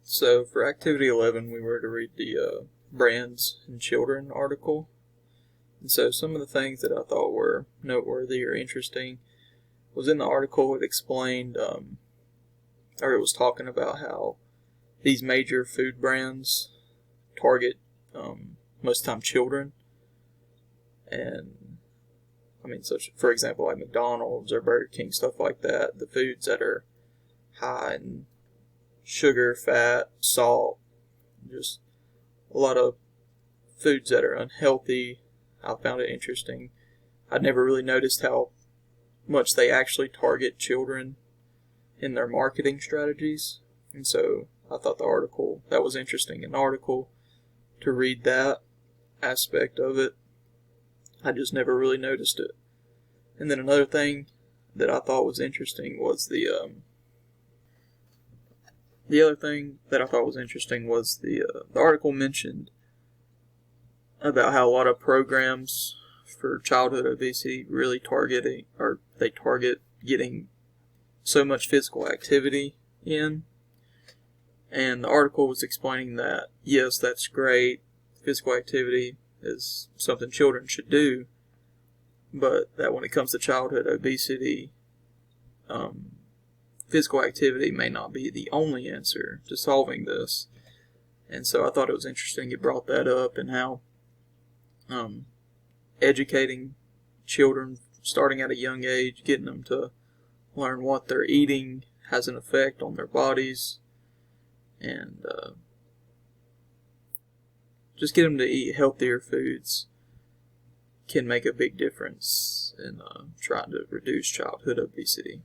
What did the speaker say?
So for Activity 11, we were to read the Brands in Children article. And so some of the things that I thought were noteworthy or interesting was in the article. It explained, or it was talking about how these major food brands target most of the time children. And I mean, such for example, like McDonald's or Burger King, stuff like that. The foods that are high in sugar, fat, salt, just a lot of foods that are unhealthy. I found it interesting. I'd never really noticed how much they actually target children in their marketing strategies. And so I thought that was interesting, an article to read that aspect of it. I just never really noticed it. And then another thing that I thought was interesting was the other thing that I thought was interesting was the article mentioned about how a lot of programs for childhood obesity really target getting so much physical activity in. And the article was explaining that, yes, that's great. Physical activity is something children should do, but that when it comes to childhood obesity, physical activity may not be the only answer to solving this. And so I thought it was interesting it brought that up, and how educating children starting at a young age, getting them to learn what they're eating has an effect on their bodies, and just get them to eat healthier foods can make a big difference in trying to reduce childhood obesity.